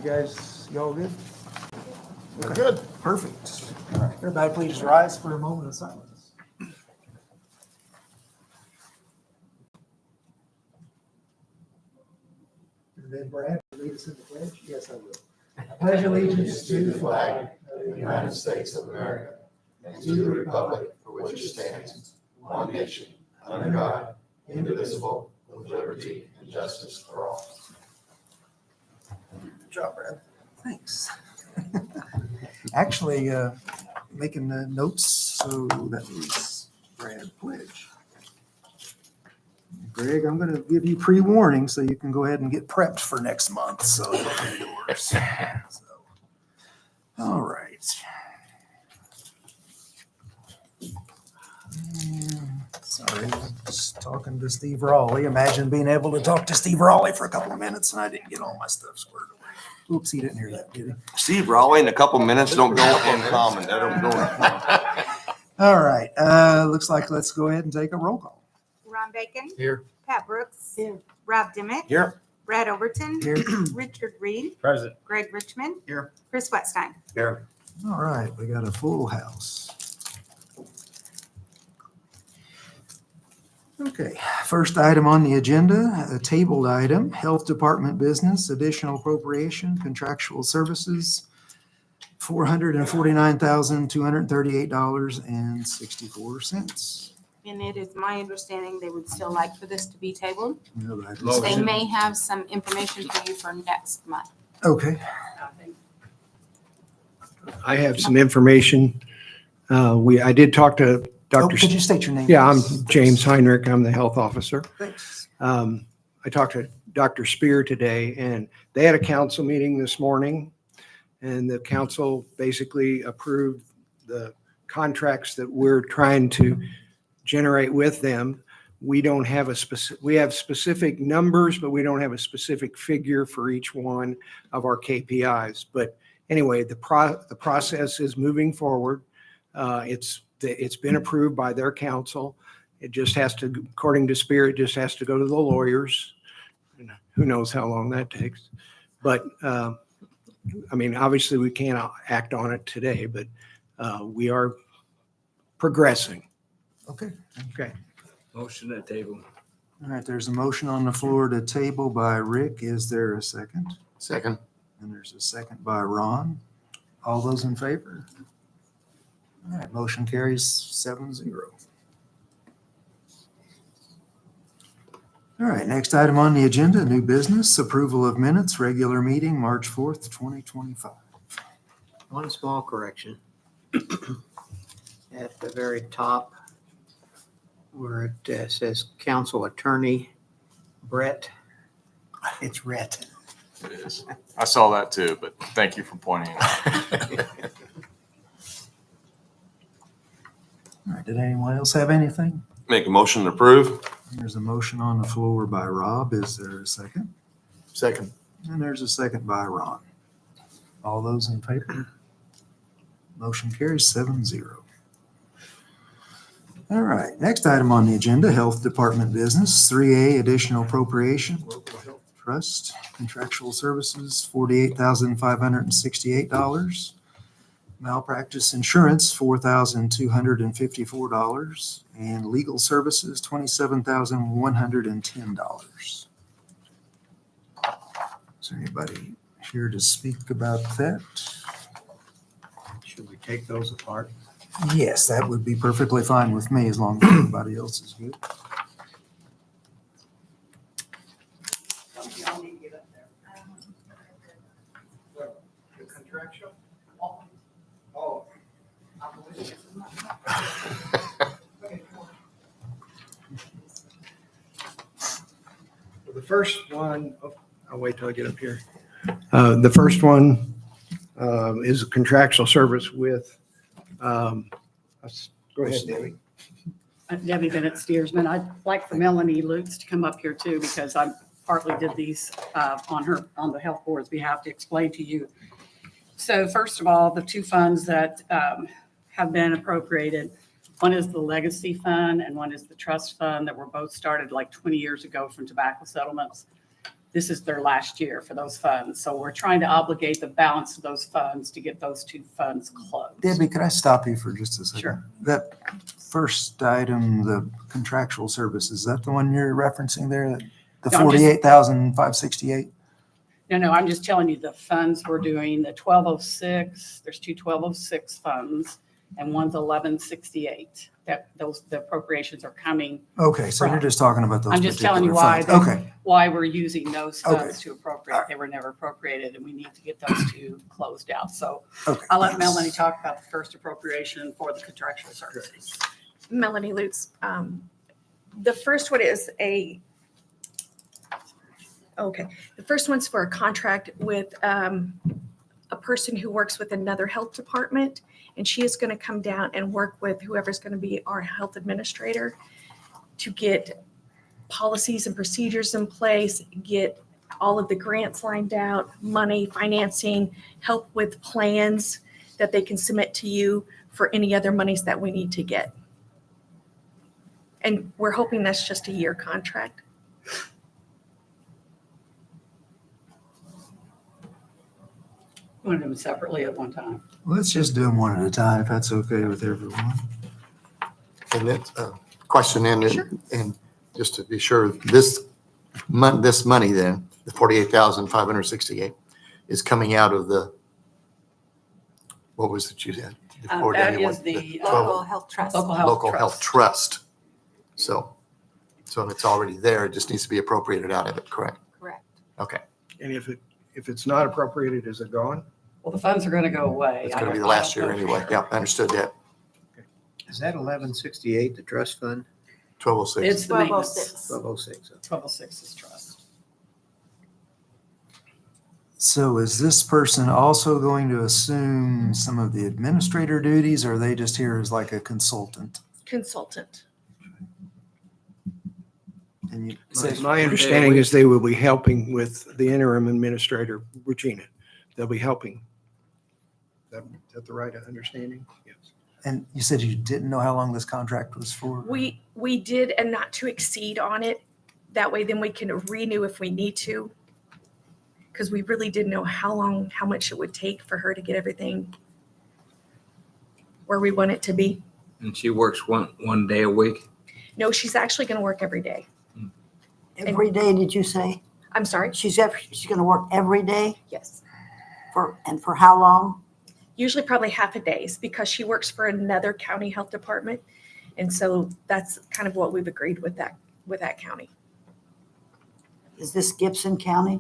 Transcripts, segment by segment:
you guys, y'all good? We're good. Perfect. All right, everybody please rise for a moment of silence. And then Brad, lead us in the pledge? Yes, I will. I pledge allegiance to the flag of the United States of America and to the republic for which it stands, one nation, under God, indivisible, with liberty and justice for all. Good job, Brad. Thanks. Actually, making the notes, so that was Brad pledge. Greg, I'm going to give you pre-warning so you can go ahead and get prepped for next month. So, all right. Sorry, just talking to Steve Raleigh. Imagine being able to talk to Steve Raleigh for a couple of minutes and I didn't get all my stuff squared away. Oops, he didn't hear that, did he? Steve Raleigh in a couple minutes don't go in common. That don't go in common. All right. Looks like let's go ahead and take a roll call. Ron Bacon. Here. Pat Brooks. Here. Rob Dimmitt. Here. Brad Overton. Here. Richard Reed. Present. Greg Richmond. Here. Chris Wetstein. Here. All right, we got a full house. Okay, first item on the agenda, a tabled item, Health Department business, additional appropriation, contractual services, $449,238.64. And it is my understanding they would still like for this to be tabled. Motion. They may have some information for you for next month. Okay, I have some information. I did talk to Dr. could you state your name? Yeah, I'm please? James Heinrich. I'm the health officer. Thanks. I talked to Dr. Spear today, and they had a council meeting this morning, and the council basically approved the contracts that we're trying to generate with them. We don't have we have specific numbers, but we don't have a specific figure for each one of our KPIs. But anyway, the process is moving forward. It's been approved by their council. It just has to, according to Spear, it just has to go to the lawyers. And who knows how long that takes. But I mean, obviously we can't act on it today, but we are progressing. Okay. Okay. Motion at table. All right, there's a motion on the floor to table by Rick. Is there a second? Second. And there's a second by Ron. All those in favor? All right, motion carries 7-0. All right, next item on the agenda, new business, approval of minutes, regular meeting, March 4th, 2025. One small correction. At the very top, where it says council attorney Brett, it's Rhett. It is. I saw that too, but thank you for pointing it out. All right, did anyone else have anything? Make a motion to approve. There's a motion on the floor by Rob. Is there a second? Second. And there's a second by Ron. All those in favor? Motion carries 7-0. All right, next item on the agenda, Health Department business, 3A additional appropriation, local health trust, contractual services, $48,568. Malpractice insurance, $4,254, and legal services, $27,110. Is there anybody here to speak about that? Should we take those apart? Yes, that would be perfectly fine with me as long as everybody else is good. The contractual? Oh. The first one, I'll wait till I get up here. The first one is a contractual service with, go ahead, Debbie. Debbie Bennett Steersman. I'd like for Melanie Lutz to come up here too, because I partly did these on the health board's behalf to explain to you. So first of all, the two funds that have been appropriated, one is the legacy fund and one is the trust fund that were both started like 20 years ago from tobacco settlements. this is their last year for those funds. So we're trying to obligate the balance of those funds to get those two funds closed. Debbie, could I stop you for just a second? Sure. That first item, the contractual service, is that the one you're referencing there? The No, I'm just- 48,568? No, I'm just telling you the funds we're doing, the 1206, there's two 1206 funds and one's 1168. The appropriations are coming, Okay, so you're just talking about those I'm just telling you particular why funds. Okay, why we're using those Okay. funds to appropriate. They were never appropriated and we need to get those two closed out. So okay. I'll let Melanie talk about the first appropriation for the contractual services. Melanie Lutz. The first one is the first one's for a contract with a person who works with another health department, and she is going to come down and work with whoever's going to be our health administrator to get policies and procedures in place, get all of the grants lined out, money, financing, help with plans that they can submit to you for any other monies that we need to get. And we're hoping that's just a year contract. You want to do them separately at one time? Let's just do them one at a time, if that's okay with everyone. And that's a question and just to be sure, this money then, the 48,568 is coming out of the, what was it you said? Before That anyone- is the Local health trust. Local health trust. So it's already there, it just needs to be appropriated out of it, correct? Correct. Okay, And if it's not appropriated, is it gone? Well, the funds are going to go away. it's gonna be the last year anyway, yeah, I understood that, Is that 1168, the trust fund? 1206. It's the maintenance. 1206. 1206. 1206 is trust. So is this person also going to assume some of the administrator duties, or are they just here as like a consultant? Consultant. And you My understanding is they will be helping with the interim administrator, Regina. They'll be helping. Is that the right understanding? Yes. And you said you didn't know how long this contract was for? We did and not to exceed on it. That way then we can renew if we need to. Because we really didn't know how much it would take for her to get everything where we want it to be. And she works one day a week? No, she's actually going to work every day. Every day, did you say? I'm sorry? She's going to work every day Yes. for how long? Usually probably half a day because she works for another county health department. And so that's kind of what we've agreed with that county. Is this Gibson County?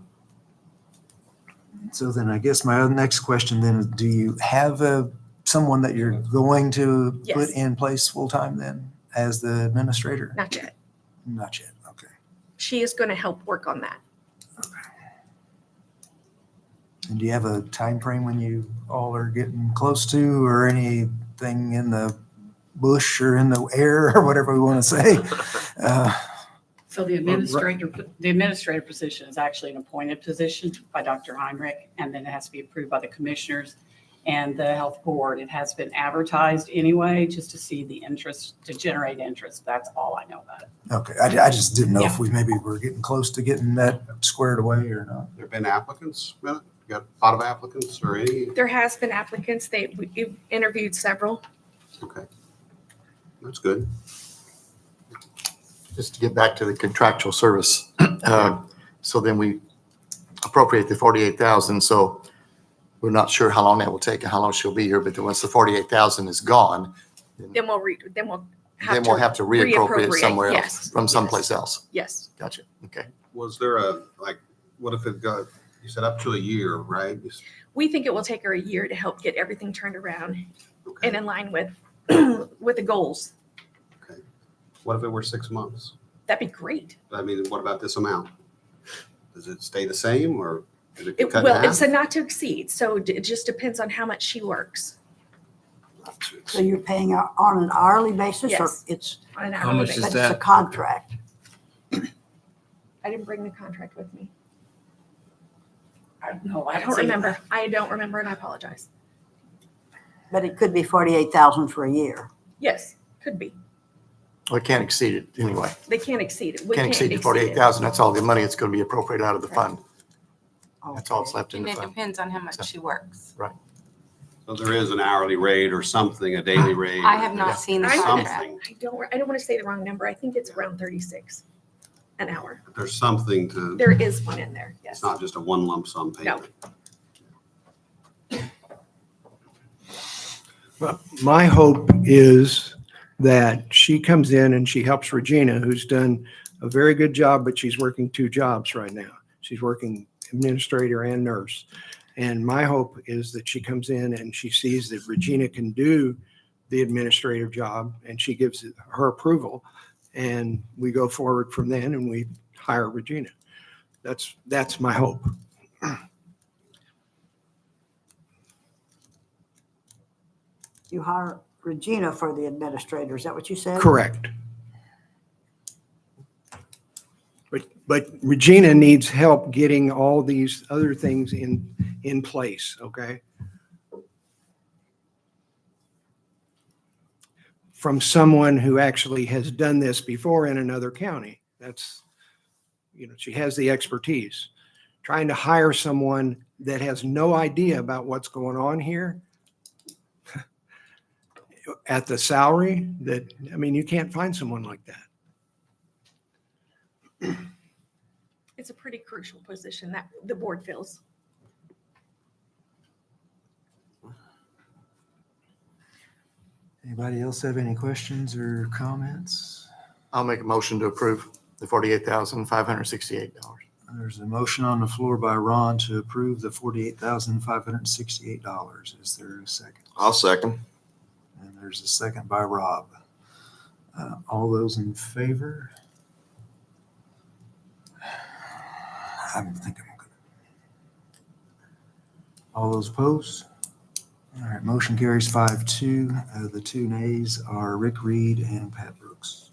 So then I guess my next question then is, do you have someone that you're going to put Yes. in place full-time then as the administrator? Not yet. Not yet, okay. She is going to help work on that. And do you have a time frame when you all are getting close to, or anything in the bush or in the air or whatever we want to say? So the administrator position is actually an appointed position by Dr. Heinrich, and then it has to be approved by the commissioners and the health board. It has been advertised anyway, just to see the interest, to generate interest. That's all I know about it. Okay, I just didn't know if we maybe were getting close to getting that squared away or not. There been applicants, Bennett? You got a lot of applicants or any? There has been applicants. We've interviewed several. Okay. That's good. Just to get back to the contractual service. So then we appropriate the 48,000. So we're not sure how long that will take and how long she'll be here, but then once the 48,000 is gone, Then we'll have to reappropriate somewhere else, Yes. from someplace else. Yes. Gotcha. Okay. Was there what if it got, you said up to a year, right? We think it will take her a year to help get everything turned around Okay. and in line with with the goals. Okay. What if it were 6 months? That'd be great. I mean, what about this amount? Does it stay the same or does it get cut in Well, half? it's a not to exceed, so it just depends on how much she works So you're paying her on an hourly basis, or Yes. it's on an How hourly much is basis. it's a that? contract? I didn't bring the contract with me. I don't know. I don't remember. I don't remember, and I apologize. But it could be 48,000 for a year. Yes, could be. Well, it can't exceed it anyway. They can't exceed it. We Can't exceed the 48,000. That's all the money that's going to be appropriated out of the fund. That's all that's left in And the it fund. depends on how much she works. So there is an hourly rate or something, a daily rate? I have Yeah. not seen the I- contract. Something. I don't want to say the wrong number. I think it's around 36 an hour. There's something to, There is one in there, yes. it's not just a one lump sum No. payment. But my hope is that she comes in and she helps Regina, who's done a very good job, but she's working 2 jobs right now. She's working administrator and nurse. And my hope is that she comes in and she sees that Regina can do the administrative job and she gives it her approval. And we go forward from then and we hire Regina. That's my hope. You hire Regina for the is that what you said? Correct. But Regina needs help getting all these other things in place, okay? From someone who actually has done this before in another county. That's, she has the expertise. Trying to hire someone that has no idea about what's going on here at the salary you can't find someone like that. It's a pretty crucial position that the board fills. Anybody else have any questions or comments? I'll make a motion to approve the $48,568. There's a motion on the floor by Ron to approve the $48,568. Is there a second? I'll second. And there's a second by Rob. All those in favor? I think I'm good. All those opposed? All right, motion carries 5-2. The 2 nays are Rick Reed and Pat Brooks.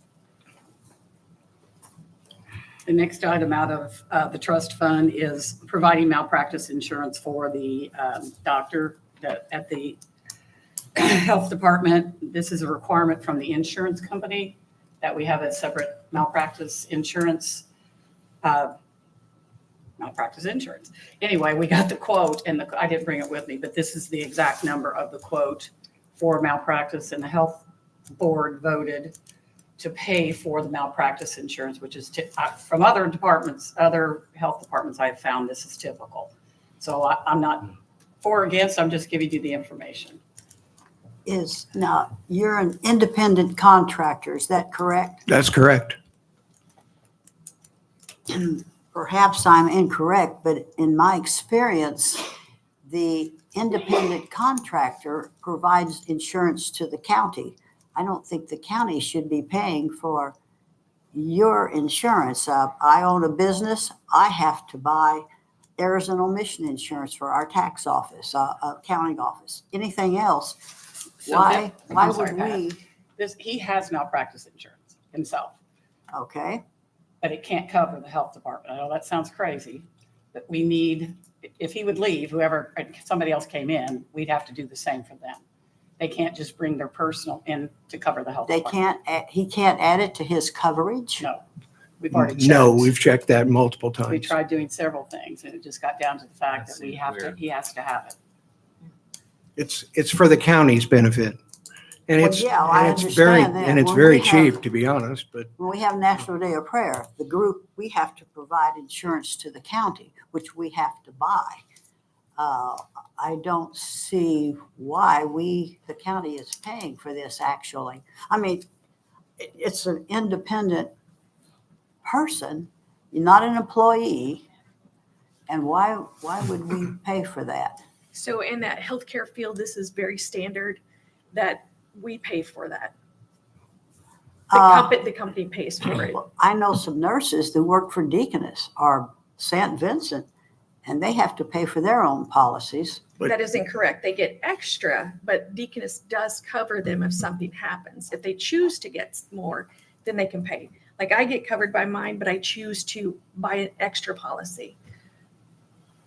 The next item out of the trust fund is providing malpractice insurance for the doctor at the health department. This is a requirement from the insurance company that we have a separate malpractice insurance. Anyway, we got the quote and I didn't bring it with me, but this is the exact number of the quote for malpractice, and the health board voted to pay for the malpractice insurance, which is from other departments, other health departments I've found this is typical. So I'm not for or against, I'm just giving you the information. Now, you're an independent contractor, is that correct? That's correct. Perhaps I'm incorrect, but in my experience, the independent contractor provides insurance to the county. I don't think the county should be paying for your insurance. I own a business. I have to buy errors and omission insurance for our tax office, accounting office. Anything else? Why would we? He has malpractice insurance himself, Okay, but it can't cover the health department. I know that sounds crazy, but we need, if he would leave, somebody else came in, we'd have to do the same for them. They can't just bring their personal in to cover the health department. he can't add it to his coverage? No, we've already checked. No, we've checked that multiple times. We tried doing several things and it just got down to the fact that he has to have it. It's for the county's benefit. And Well, it's, yeah, I and it's very, understand that. and it's When very we have- cheap, to be honest, but When we have National Day of Prayer, the group, we have to provide insurance to the county, which we have to buy. I don't see why the county is paying for this actually. I mean, it's an independent person, you're not an employee, and why would we pay for that? So in that healthcare field, this is very standard that we pay for that. The company pays for it. Well, I know some nurses that work for Deaconess or St. Vincent, and they have to pay for their own policies. But- That is incorrect. They get extra, but Deaconess does cover them if something happens. If they choose to get more, then they can pay. Like I get covered by mine, but I choose to buy an extra policy.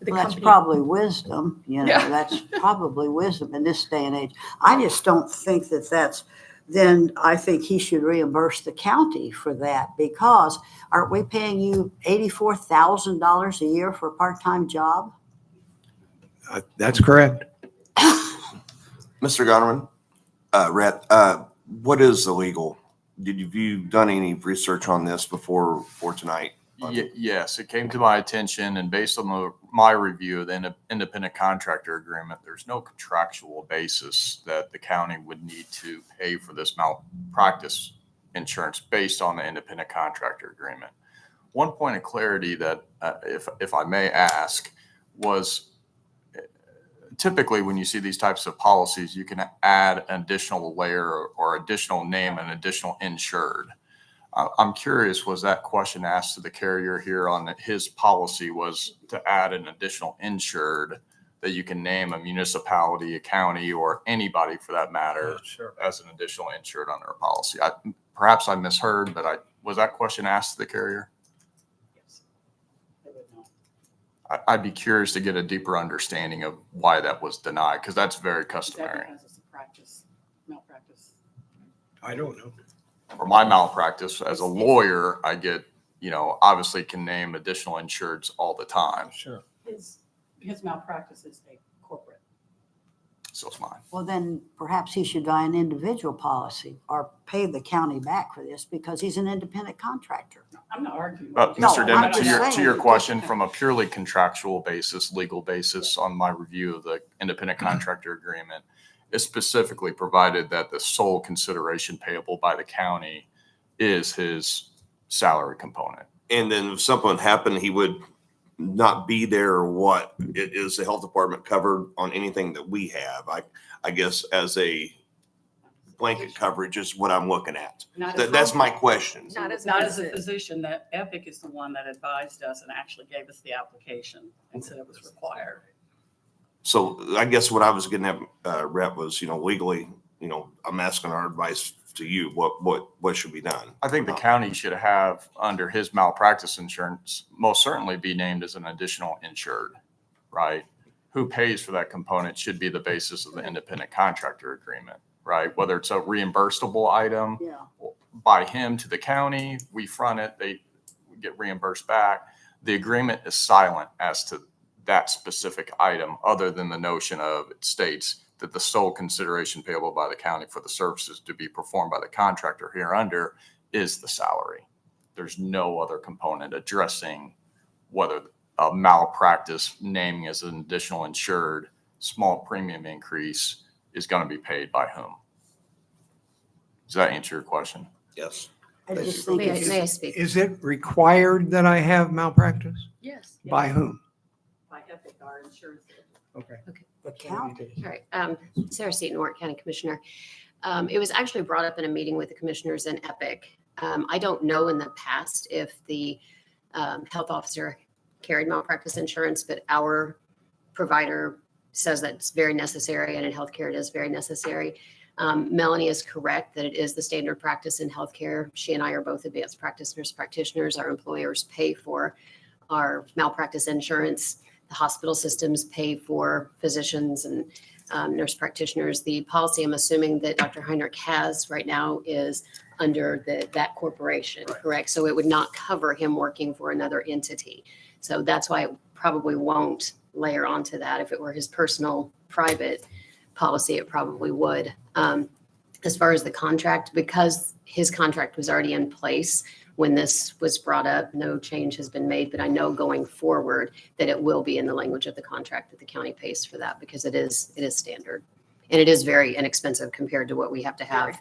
The Well, that's company- probably wisdom, Yeah. that's probably wisdom in this day and age. I just don't think that that's then I think he should reimburse the county for that, because aren't we paying you $84,000 a year for a part-time job? That's correct. Mr. Gonerman, Rhett, what is the legal? Have you done any research on this before tonight? Yes, it came to my attention, and based on my review of the independent contractor agreement, there's no contractual basis that the county would need to pay for this malpractice insurance based on the independent contractor agreement. One point of clarity that, if I may ask, was typically when you see these types of policies, you can add an additional layer or additional name, an additional insured. I'm curious, was that question asked to the carrier here on his policy was to add an additional insured that you can name a municipality, a county, or anybody for that matter as an additional insured under a policy? Perhaps I misheard, but was that question asked to the carrier? Yes. They would not. I'd be curious to get a deeper understanding of why that was denied, because that's very Is that customary. because it's a malpractice? I don't know. For my malpractice as a lawyer, I get, obviously can name additional insureds all the time. Sure. His malpractice is a corporate. So it's mine. Well, then perhaps he should buy an individual policy or pay the county back for this, because he's an independent contractor. I'm not arguing. But No, Mr. I'm Demmett, just to your saying. question, from a purely contractual basis, legal basis on my review of the independent contractor agreement, it specifically provided that the sole consideration payable by the county is his salary component. And then if something happened, he would not be there, or what? Is the health department covered on anything that we have? I guess as a blanket coverage is what I'm looking at. That's my question. Not as Not as a physician. That Epic is the one that advised us and actually gave us the application and said it was required. So I guess what I was getting at, Rep, was, legally, I'm asking our advice to you. What should be done? I think the county should have, under his malpractice insurance, most certainly be named as an additional insured, right? Who pays for that component should be the basis of the independent contractor agreement, right? Whether it's a reimbursable item Yeah. by him to the county, we front it, they get reimbursed back. The agreement is silent as to that specific item, other than the notion of, it states that the sole consideration payable by the county for the services to be performed by the contractor hereunder is the salary. There's no other component addressing whether a malpractice naming as an additional insured small premium increase is going to be paid by whom. Does that answer your question? Yes. I just think May I it's, speak? Is it required that I have malpractice? Yes. By whom? By Epic, our insurance. Okay. the county. All right. Sarah Seaton, Warrick County Commissioner. It was actually brought up in a meeting with the commissioners in Epic. I don't know in the past if the health officer carried malpractice insurance, but our provider says that it's very necessary, and in healthcare it is very necessary. Melanie is correct that it is the standard practice in healthcare. She and I are both advanced practice nurse practitioners. Our employers pay for our malpractice insurance. The hospital systems pay for physicians and nurse practitioners. The policy I'm assuming that Dr. Heinrich has right now is under that corporation, correct? So it would not cover him working for another entity. So that's why it probably won't layer onto that. If it were his personal private policy, it probably would. As far as the contract, because his contract was already in place when this was brought up, no change has been made, but I know going forward that it will be in the language of the contract that the county pays for that, because it is standard. And it is very inexpensive compared to what we have to have,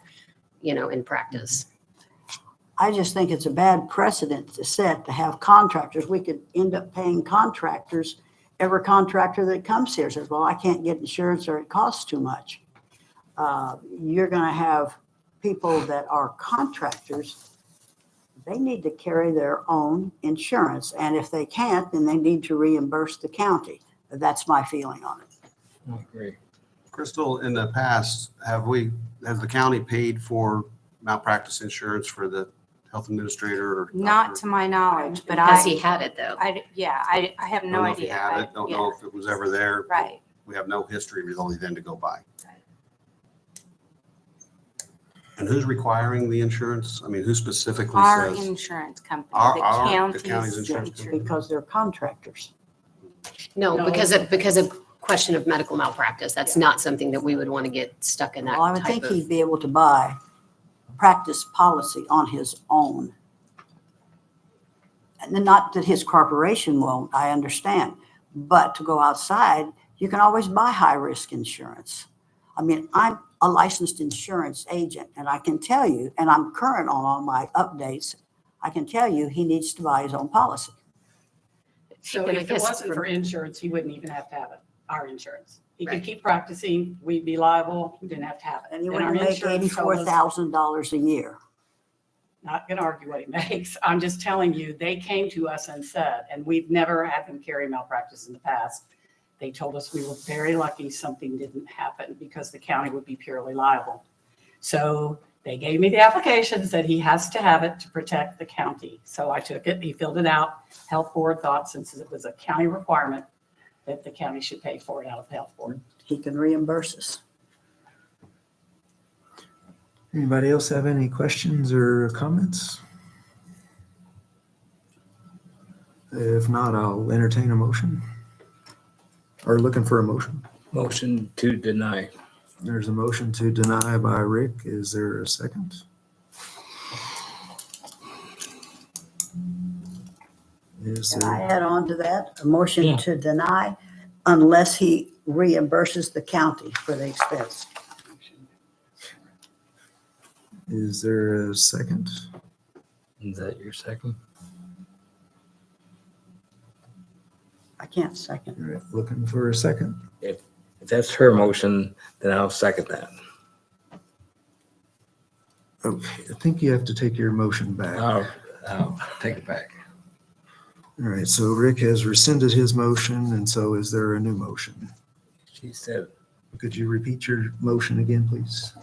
in practice. I just think it's a bad precedent to set to have contractors. We could end up paying contractors. Every contractor that comes here says, well, I can't get insurance or it costs too much. You're going to have people that are contractors. They need to carry their own insurance. And if they can't, then they need to reimburse the county. That's my feeling on it. I agree. Crystal, in the past, has the county paid for malpractice insurance for the health administrator? Or Not doctor? to my knowledge, but Because he had it though. I have Don't no know if he idea. had it, don't know if it was ever there. Right. We have no history really then to go by. And who's requiring the insurance? I mean, who specifically Our says? insurance company, Our- the our- the county's. county's insurance company. Because they're contractors. No, No. because of question of medical malpractice. That's not something that we would want to get stuck in that Well, I would type think of. he'd be able to buy practice policy on his own. And then not that his corporation won't, I understand. But to go outside, you can always buy high-risk insurance. I mean, I'm a licensed insurance agent, and I can tell you, and I'm current on all my updates, I can tell you he needs to buy his own policy. So And I if it guess wasn't for- for insurance, he wouldn't even have to have it, our insurance. He could Right. keep practicing, we'd be liable, we didn't have to have it. And he our wouldn't make insurance told us- $84,000 a year. Not gonna argue what he makes. I'm just telling you, they came to us and said, and we've never had them carry malpractice in the past. They told us we were very lucky something didn't happen because the county would be purely liable. So they gave me the application, said he has to have it to protect the county. So I took it, he filled it out. Health board thought since it was a county requirement that the county should pay for it out of the health board. He can reimburse us. Anybody else have any questions or comments? If not, I'll entertain a motion. Or looking for a motion. Motion to deny. There's a motion to deny by Rick. Is there a second? Is Can I there, add on to that? A motion Yeah. to deny unless he reimburses the county for the expense. is there a second? Is that your second? I can't second. All right, looking for a second. If that's her motion, then I'll second that. Okay, I think you have to take your motion back. I'll take it back. All right, so Rick has rescinded his motion, and so is there a new motion? She said, Could you repeat your motion again, please?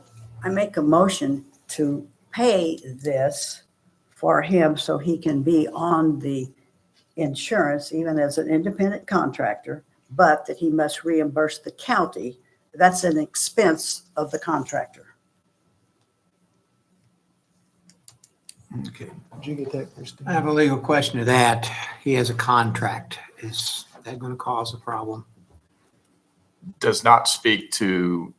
I make a motion to pay this for him so he can be on the insurance, even as an independent contractor, but that he must reimburse the county. That's an expense of the contractor. Okay, did you get that, Christine? I have a legal question to that. He has a contract. Is that going to cause a problem? Does not speak to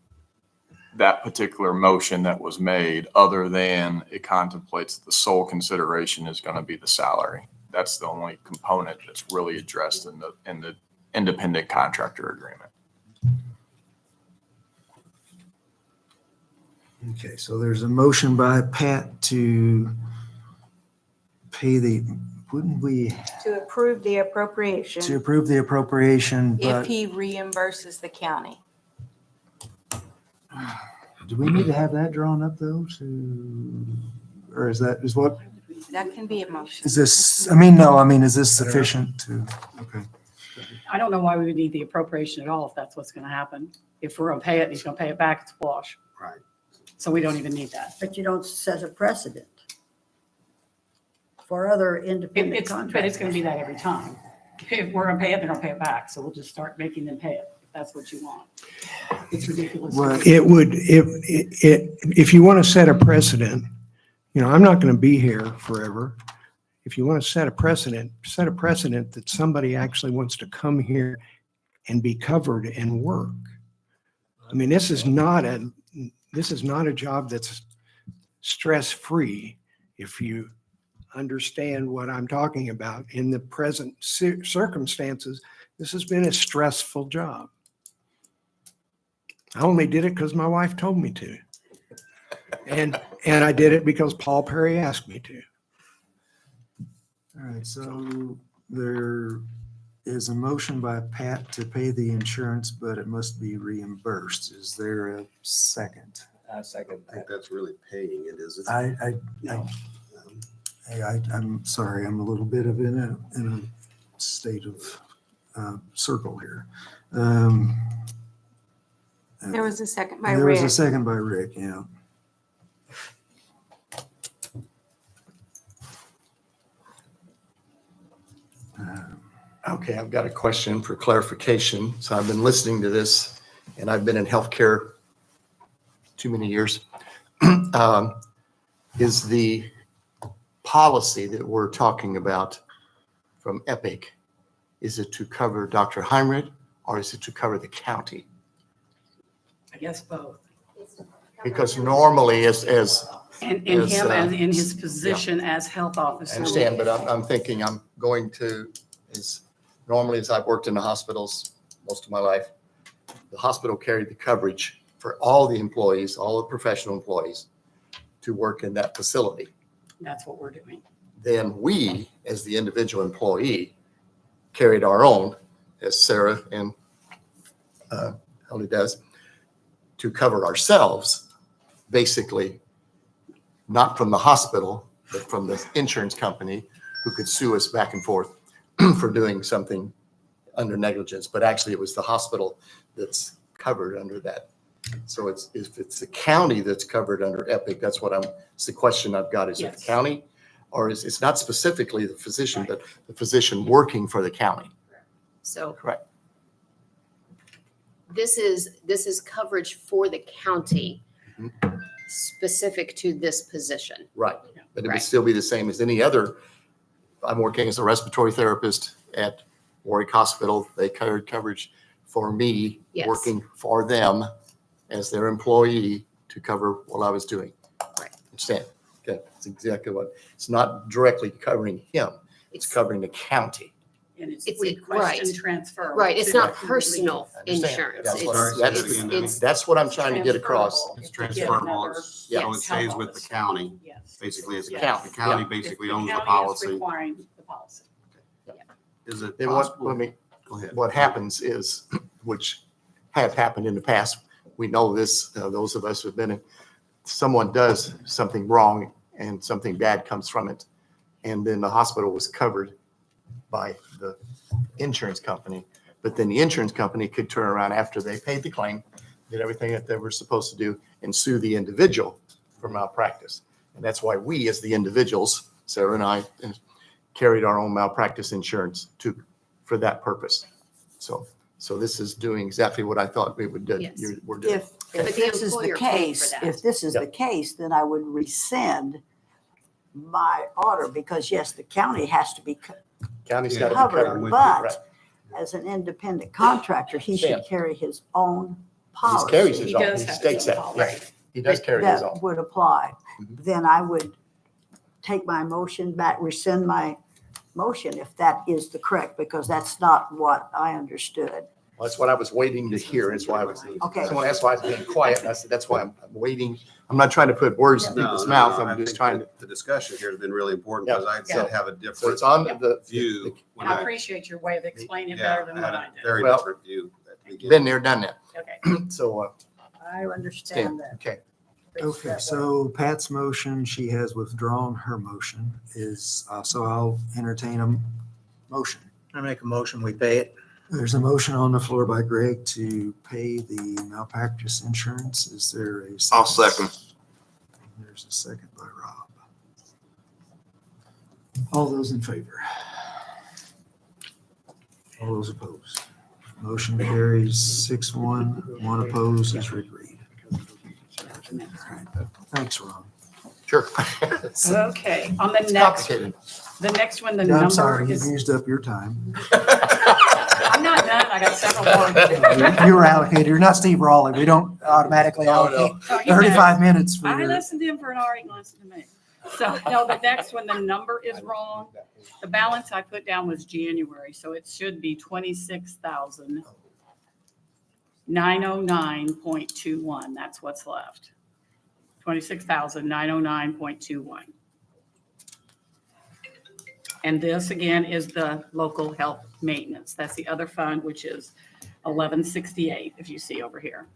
that particular motion that was made, other than it contemplates that the sole consideration is going to be the salary. That's the only component that's really addressed in the independent contractor agreement. Okay, so there's a motion by Pat to pay the, wouldn't we, To approve the appropriation to approve the appropriation, if but he reimburses the county. do we need to have that drawn up though or is what, That can be a motion. is this, I mean, no, I mean, is this sufficient to, okay. I don't know why we would need the appropriation at all if that's what's gonna happen. If we're gonna pay it, and he's gonna pay it back, it's a wash. Right. So we don't even need that. But you don't set a precedent for other independent But it's contractors. gonna be that every time. If we're gonna pay it, they're gonna pay it back. So we'll just start making them pay it, if that's what you want. It's ridiculous. Well, It would, if you want to set a precedent, I'm not going to be here forever. If you want to set a precedent that somebody actually wants to come here and be covered and work. I mean, this is not a job that's stress-free. If you understand what I'm talking about in the present circumstances, this has been a stressful job. I only did it because my wife told me to. And I did it because Paul Perry asked me to. All right, so there is a motion by Pat to pay the insurance, but it must be reimbursed. Is there a second? I second I think that. that's really paying it, is it? I'm sorry, I'm a little bit in a state of circle here. There was a second by There was a Rick. second by Rick, yeah. Okay, I've got a question for clarification. So I've been listening to this and I've been in healthcare too many years. is the policy that we're talking about from Epic, is it to cover Dr. Heinrich or is it to cover the county? I guess both. Because normally as And Yes, him and in his position as health I officer. understand, but I'm thinking I'm going to, normally as I've worked in the hospitals most of my life, the hospital carried the coverage for all the employees, all the professional employees to work in that facility. That's what we're doing. Then we, as the individual employee, carried our own, as Sarah and Ellie does, to cover ourselves, basically, not from the hospital, but from the insurance company who could sue us back and forth for doing something under negligence. But actually, it was the hospital that's covered under that. So if it's the county that's covered under Epic, that's what it's the question I've got. Is it the Yes. county? Or it's not specifically the physician, but the physician working for the county? So Correct. this is coverage for the county Mhm. specific to this position. Right. But it would Right. still be the same as any other. I'm working as a respiratory therapist at Warrick Hospital. They carried coverage for me, Yes. working for them as their employee to cover what I was doing. Right. Understand? Okay, that's exactly what, it's not directly covering him. It's covering the county. And it's It's- request and right. transfer. Right, it's to not the personal I understand. insurance. That's what It's- Sorry, that's- say that again, it's- That's what I'm trying to get across. Transferable It's if they get transferable, another so Yes. it stays with the county, Yes. basically, as the Yes. county. The county If basically the owns the county is policy. requiring the policy. Is it Then what, possible? let me, Go ahead. what happens is, which have happened in the past, we know this, those of us who've been in, someone does something wrong and something bad comes from it. And then the hospital was covered by the insurance company. But then the insurance company could turn around after they paid the claim, did everything that they were supposed to do, and sue the individual for malpractice. And that's why we, as the individuals, Sarah and I, carried our own malpractice insurance for that purpose. So this is doing exactly what I thought we would do. Yes. We're doing. If But the this is the employer paid for case, that. if this is Yep. the case, then I would rescind my order because yes, the county has to be County's got to be covered, covered. with Right. but as an independent contractor, he should Understand. carry his own He policy. carries his He own. does He have states his that. own Yeah. policy. He does carry his That own. would apply. Mhm. Then I would take my motion back, rescind my motion if that is the correct, because that's not what I understood. Well, that's what I was waiting to hear. That's why I was, Okay. someone asked why I was being quiet. And I said, that's why I'm waiting. I'm not trying to put words in No, people's no, mouth. no, I'm I just think trying to, the discussion here has been really important Yeah. because I Yeah. did have a so different it's on the, view. when I appreciate your way of explaining it Yeah, better than I what had I a did. very Well, different view at the beginning. been there, done that. Okay. So, I understand that. okay. Okay, so Pat's motion, she has withdrawn her motion so I'll entertain a motion. I make a motion, we pay it. There's a motion on the floor by Greg to pay the malpractice insurance. Is there a second? I'll second. There's a second by Rob. All those in favor? All those opposed? Motion carries 6-1. One opposed is Rick Reed. All right. Thanks, Ron. Sure. Okay, on the It's next, complicated. the next one, the I'm number sorry, you've is, used up your time. I'm not done, I got several more to do. You were allocated. You're not Steve Raleigh. We don't automatically allocate Oh, you know, 35 minutes for I your. listened to him for an hour, he can listen to me. So, no, the next one, the number is wrong. The balance I put down was January, so it should be 26,909.21. That's what's left. 26,909.21. And this again is the local health maintenance. That's the other fund, which is 1168, if you see over here.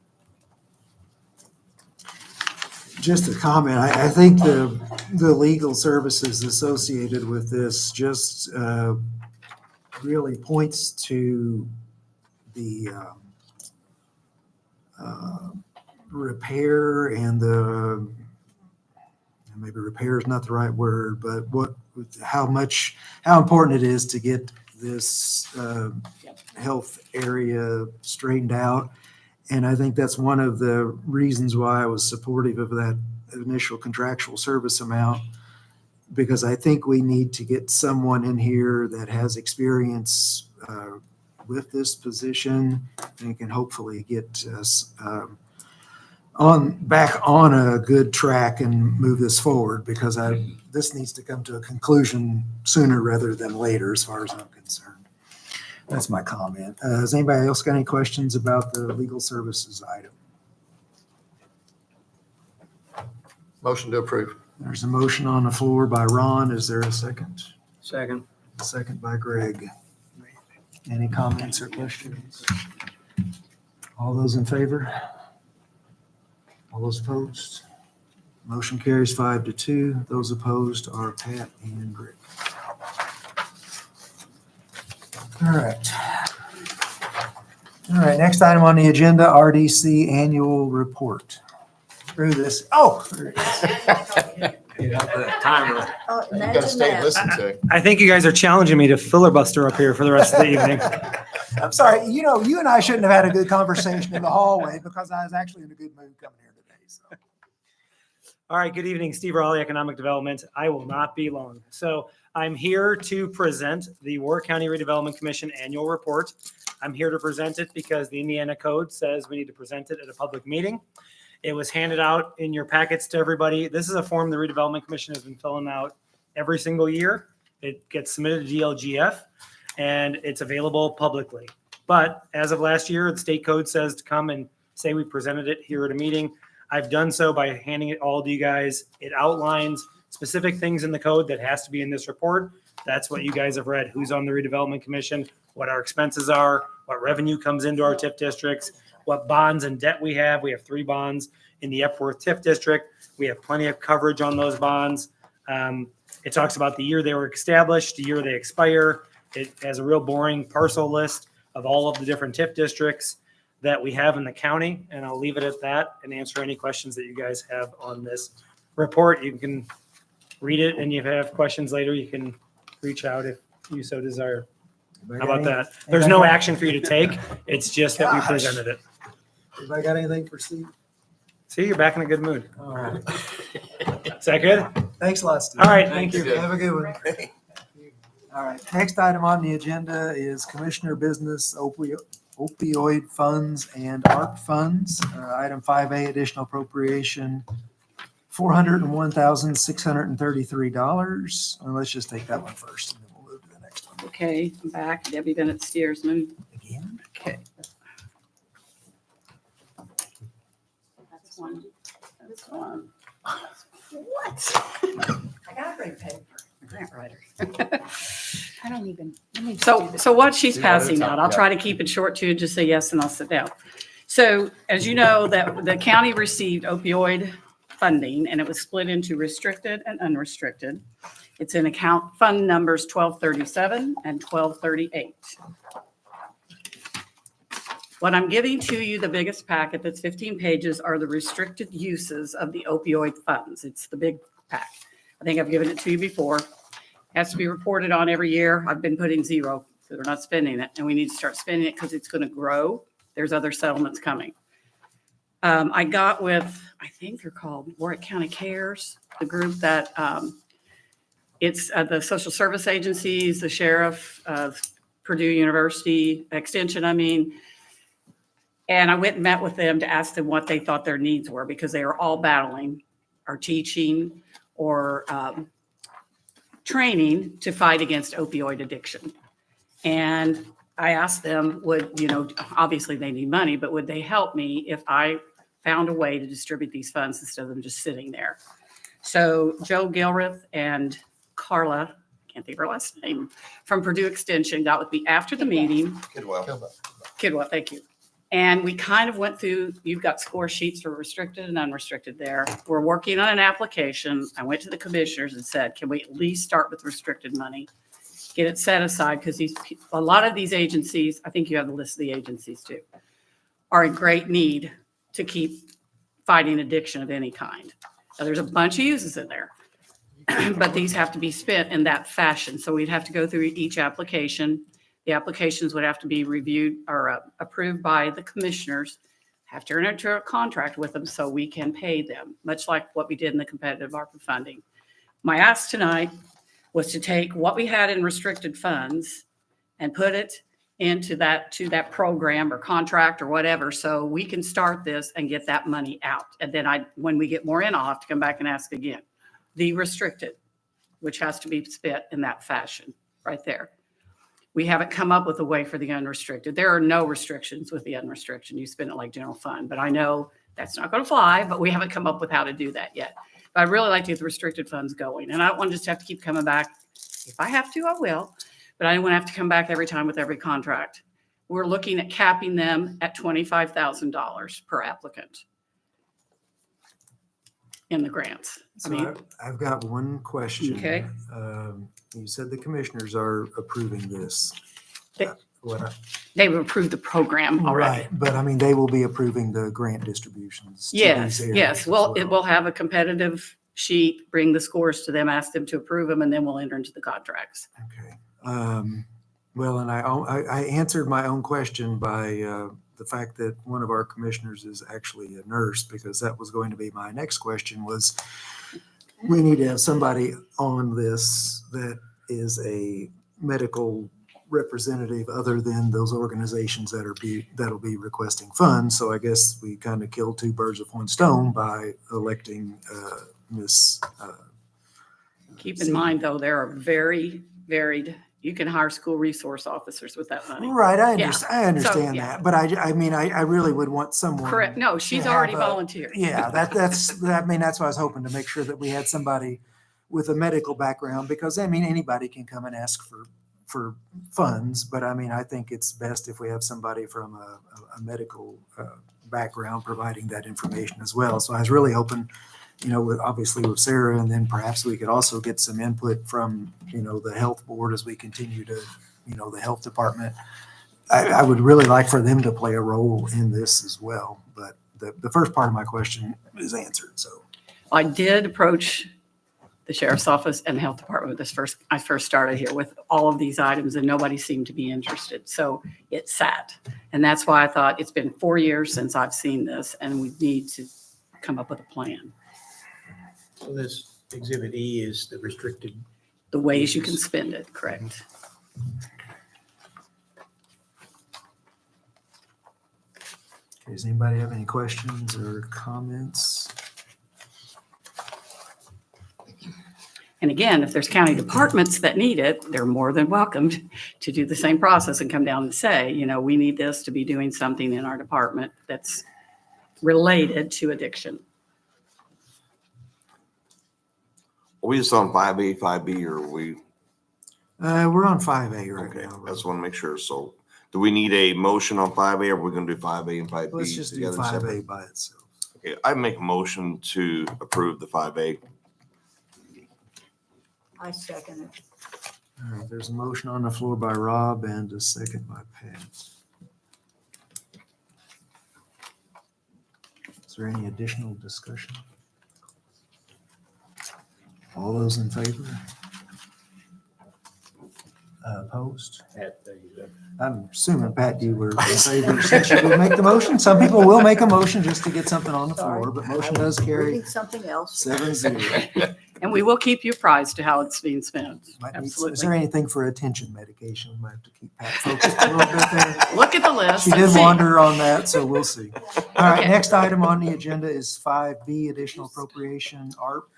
Just a comment, I think the legal services associated with this just really points to the repair and maybe repair is not the right word, but how important it is to get this health area straightened out. And I think that's one of the reasons why I was supportive of that initial contractual service amount, because I think we need to get someone in here that has experience with this position and can hopefully get us back on a good track and move this forward, because this needs to come to a conclusion sooner rather than later, as far as I'm concerned. That's my comment. Has anybody else got any questions about the legal services item? Motion to approve. There's a motion on the floor by Ron. Is there a second? Second. Second by Greg. Any comments or questions? All those in favor? All those opposed? Motion carries 5-2. Those opposed are Pat and Greg. All right. All right, next item on the agenda, RDC annual report. Through this, there it is. Timer. Oh, You gotta stay and listen to it. I think you guys are challenging me to filibuster up here for the rest of the evening. I'm sorry, you and I shouldn't have had a good conversation in the hallway, because I was actually in a good mood coming here today, so. All right, good evening, Steve Raleigh, Economic Development. I will not be long. So I'm here to present the Warrick County Redevelopment Commission annual report. I'm here to present it because the Indiana Code says we need to present it at a public meeting. It was handed out in your packets to everybody. This is a form the Redevelopment Commission has been filling out every single year. It gets submitted to DLGF and it's available publicly. But as of last year, the state code says to come and say we presented it here at a meeting. I've done so by handing it all to you guys. It outlines specific things in the code that has to be in this report. That's what you guys have read. Who's on the redevelopment commission, what our expenses are, what revenue comes into our TIF districts, what bonds and debt we have. We have 3 bonds in the Epworth TIF district. We have plenty of coverage on those bonds. It talks about the year they were established, the year they expire. It has a real boring parcel list of all of the different TIF districts that we have in the county. And I'll leave it at that and answer any questions that you guys have on this report. You can read it, and if you have questions later, you can reach out if you so desire. How about that? There's no action for you to take. It's just that we presented it. Anybody got anything for Steve? See, you're back in a good mood. All right. Is that good? Thanks a lot, Steve. All right, thank you. Have a good one. All right, next item on the agenda is Commissioner Business Opioid Funds and ARP Funds. Item 5A, additional appropriation, $401,633. And let's just take that one first, and then we'll move to the next one. Okay, I'm back. Debbie Bennett Steersman. Again? Okay. That's one. This one. What? I gotta bring paper. Grant writer. I don't even. let me So, do this. so what she's Do one at a passing time, out, I'll yeah. try to keep it short too, just say yes and I'll sit down. So as you know, that the county received opioid funding and it was split into restricted and unrestricted. It's in account fund numbers 1237 and 1238. What I'm giving to you, the biggest packet that's 15 pages, are the restricted uses of the opioid funds. It's the big pack. I think I've given it to you before. Has to be reported on every year. I've been putting 0 because we're not spending it, and we need to start spending it because it's going to grow. There's other settlements coming. I got with, I think they're called Warrick County Cares, the group that it's the social service agencies, the sheriff of Purdue University Extension, and I went and met with them to ask them what they thought their needs were, because they are all battling or teaching or training to fight against opioid addiction. And I asked them, obviously they need money, but would they help me if I found a way to distribute these funds instead of them just sitting there? So Joe Gilreath and Carla, can't think of her last name, from Purdue Extension got with me after the meeting. Kidwell, thank you. And we kind of went through, you've got score sheets for restricted and unrestricted there. We're working on an application. I went to the commissioners and said, can we at least start with restricted money? Get it set aside, because a lot of these agencies, I think you have the list of the agencies too, are in great need to keep fighting addiction of any kind. Now, there's a bunch of uses in there, but these have to be spent in that fashion. So we'd have to go through each application. The applications would have to be reviewed or approved by the commissioners. have to enter into a contract with them so we can pay them, much like what we did in the competitive ARPA funding. My ask tonight was to take what we had in restricted funds and put it into that program or contract or whatever, so we can start this and get that money out. And then when we get more in, I'll have to come back and ask again. The restricted, which has to be spent in that fashion right there. We haven't come up with a way for the unrestricted. There are no restrictions with the unrestricted. You spend it like general fund, but I know that's not going to fly, but we haven't come up with how to do that yet. But I'd really like to get the restricted funds going. And I don't want to just have to keep coming back. If I have to, I will. But I don't want to have to come back every time with every contract. We're looking at capping them at $25,000 per applicant in the grants. So I've got one question. Okay. You said the commissioners are approving this. They've approved the program already. Right, but I mean, they will be approving the grant distributions. to Yes, these areas yes. as Well, it will have a competitive sheet, bring the scores to them, ask them to approve them, and then we'll enter into the contracts. Okay. Well, and I answered my own question by the fact that one of our commissioners is actually a nurse, because that was going to be my next question was, we need to have somebody on this that is a medical representative other than those organizations that'll be requesting funds. So I guess we kind of killed two birds with one stone by electing Miss. Keep in mind, though, there are very varied, you can hire school resource officers with that money. Right, I Yeah. understand. I understand yeah. that, but I mean, I really would want someone. Correct. No, she's to already have a- volunteered. Yeah, that's why I was hoping to make sure that we had somebody with a medical background, because I mean, anybody can come and ask for funds, but I mean, I think it's best if we have somebody from a medical background providing that information as well. So I was really hoping, obviously with Sarah, and then perhaps we could also get some input from, the health board as we continue to, the health department. I would really like for them to play a role in this as well, but the first part of my question is answered, so. I did approach the sheriff's office and the health department I first started here with all of these items, and nobody seemed to be interested. So it sat. And that's why I thought it's been 4 years since I've seen this, and we need to come up with a plan. So this Exhibit E is the restricted. The ways you can spend it, correct? Okay, does anybody have any questions or comments? And again, if there's county departments that need it, they're more than welcomed to do the same process and come down and say, we need this to be doing something in our department that's related to addiction. Are we just on 5A, 5B, or are we? We're on 5A right Okay, now. I just want to make sure. So do we need a motion on 5A, or are we going to do 5A and 5B? Let's just do together 5A separate? by itself. Okay, I make a motion to approve the 5A. I second it. All right, there's a motion on the floor by Rob and a second by Pat. Is there any additional discussion? All those in favor? Opposed? I'm assuming, Pat, you were in favor since you would make the motion. Some people will make a motion just to get something on the floor, but motion does carry Reading something else. 7-0. And we will keep you apprised to how it's being spent. Is there Absolutely. anything for attention medication? We might have to keep Pat focused a little bit there. Look at the list. She and did see. wander on that, so we'll see. All right, Okay. next item on the agenda is 5B, additional appropriation, ARP,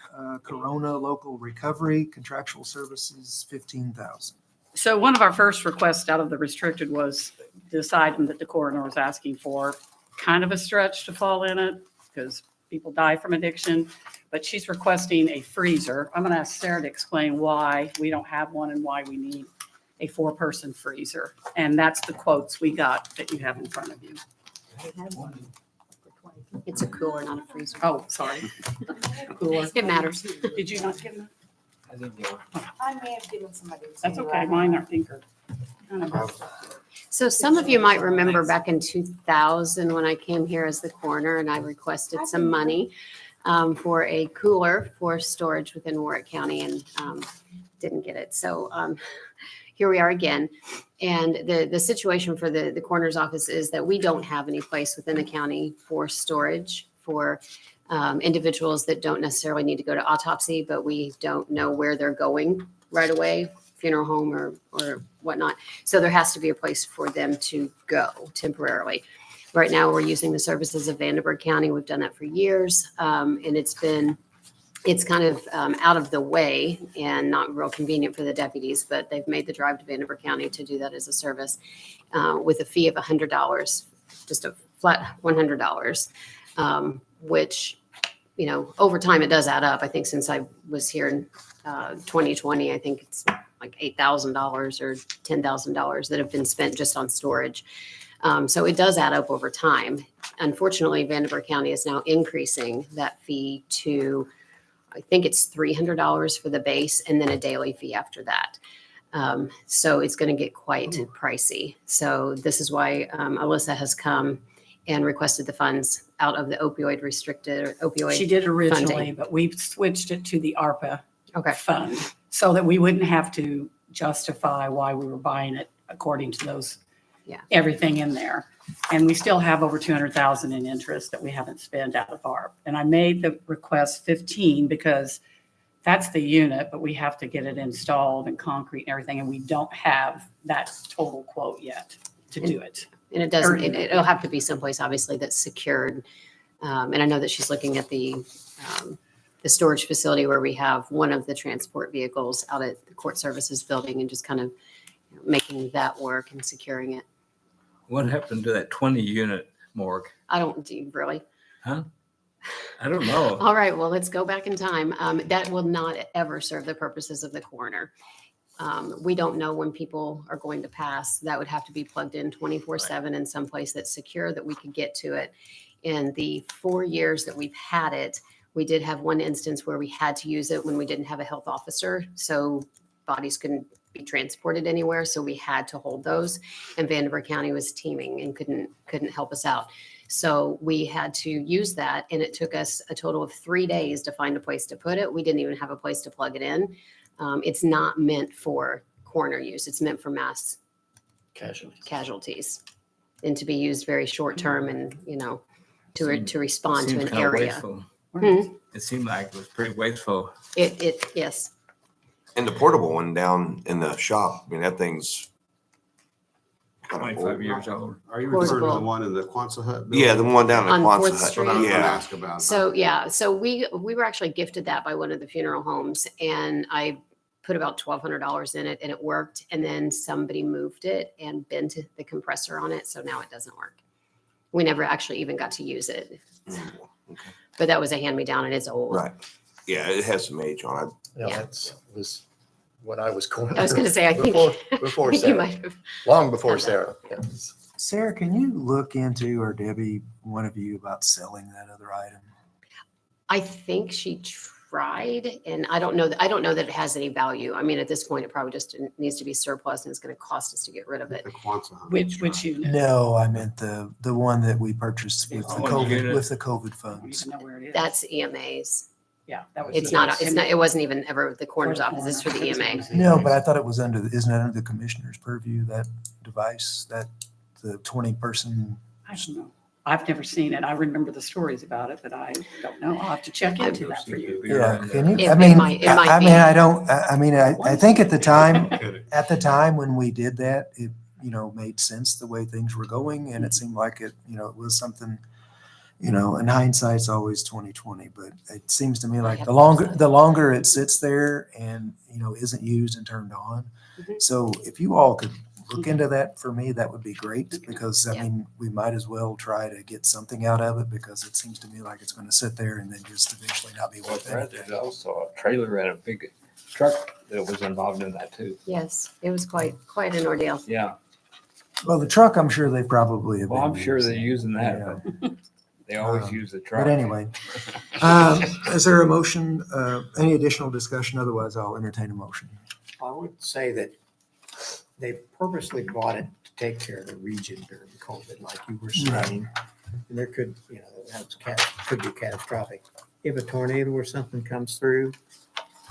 Corona Local Recovery, Contractual Services, $15,000. So one of our first requests out of the restricted was this item that the coroner was asking for. Kind of a stretch to fall in it because people die from addiction, but she's requesting a freezer. I'm going to ask Sarah to explain why we don't have one and why we need a 4-person freezer. And that's the quotes we got that you have in front of you. It's a cooler, not a freezer. Oh, sorry. Cooler. It matters. Did you not get them? I may have given somebody. That's okay. Mine aren't tinkered. So some of you might remember back in 2000 when I came here as the coroner and I requested some money for a cooler for storage within Warrick County and didn't get it. So here we are again. And the situation for the coroner's office is that we don't have any place within the county for storage for individuals that don't necessarily need to go to autopsy, but we don't know where they're going right away, funeral home or whatnot. So there has to be a place for them to go temporarily. Right now, we're using the services of Vanderburgh County. We've done that for years, and it's kind of out of the way and not real convenient for the deputies, but they've made the drive to Vanderburgh County to do that as a service with a fee of $100, just a flat $100, which, over time it does add up. I think since I was here in 2020, I think it's like $8,000 or $10,000 that have been spent just on storage. So it does add up over time. Unfortunately, Vanderburgh County is now increasing that fee to, I think it's $300 for the base and then a daily fee after that. So it's going to get quite pricey. So this is why Alyssa has come and requested the funds out of the opioid opioid. She did originally, funding. but we switched it to the ARPA Okay. fund so that we wouldn't have to justify why we were buying it according to those, everything in there. And we still have over 200,000 in interest that we haven't spent out of ARP. And I made the request 15 because that's the unit, but we have to get it installed and concrete and everything. And we don't have that total quote yet to do it. And it doesn't, it'll have to be someplace obviously that's secured. And I know that she's looking at the storage facility where we have one of the transport vehicles out at the court services building and just kind of making that work and securing it. What happened to that 20 unit morgue? I don't do really. Huh? I don't know. All right, well, let's go back in time. That will not ever serve the purposes of the coroner. We don't know when people are going to pass. That would have to be plugged in 24/7 in some place that's secure that we could get to it. In the 4 years that we've had it, we did have one instance where we had to use it when we didn't have a health officer. So bodies couldn't be transported anywhere. So we had to hold those, and Vanderburgh County was teaming and couldn't help us out. So we had to use that, and it took us a total of 3 days to find a place to put it. We didn't even have a place to plug it in. It's not meant for coroner use. It's meant for mass casualties and to be used very short term and, to respond to an area. It seemed like it was pretty wasteful. Yes. And the portable one down in the shop, that thing's kind of 25 old. years old. Are you referring to the Portable. one in the Quonset Hut building? Yeah, the one down in On Quonset 4th Hut. Street. That's what I was gonna Yeah. ask about. So we were actually gifted that by one of the funeral homes, and I put about $1,200 in it, and it worked. And then somebody moved it and bent the compressor on it, so now it doesn't work. We never actually even got to use it, Okay. but that was a hand-me-down, and it's old. Right. Yeah, it has some age on it. Yeah. That was when I was going. I was going to say, I think Before you Sarah, might have. long before had that. Sarah. Yes. Sarah, can you look into, or Debbie, one of you, about selling that other item? I think she tried, and I don't know that it has any value. I mean, at this point, it probably just needs to be surplus, and it's going to cost us to get rid of it. The Quonset Hut. Which unit? No, I meant the one that we purchased with the Oh, COVID, unit. with the COVID You funds. even know where it is. That's EMAs. Yeah, that was. It wasn't even ever the coroner's office. It's for the EMA. No, but I thought it was isn't it under the commissioner's purview, that device, that the 20-person? I don't know. I've never seen it. I remember the stories about it, but I don't know. I'll have to check into that for you. Yeah, can you, It- I it mean, might- it might I be. mean, I think at the time when we did that, it, made sense the way things were going, and it seemed like it was something, in hindsight, it's always 2020, but it seems to me like have the longer it sits there and, isn't used and turned on. Mhm. So if you all could look into that for me, that would be great, because I Yeah. mean, we might as well try to get something out of it, because it seems to me like it's going to sit there and then just eventually not be worth There's anything. also a trailer and a big truck that was involved in that too. Yes, it was quite an ordeal. Yeah. Well, the truck, I'm sure they probably have. Well, been I'm sure they're using that, Yeah. but they always use the truck. But anyway, is there a motion, any additional discussion? Otherwise, I'll entertain a motion. I would say that they purposely bought it to take care of the region during COVID, like you were saying. And there could, could be catastrophic. If a tornado or something comes through,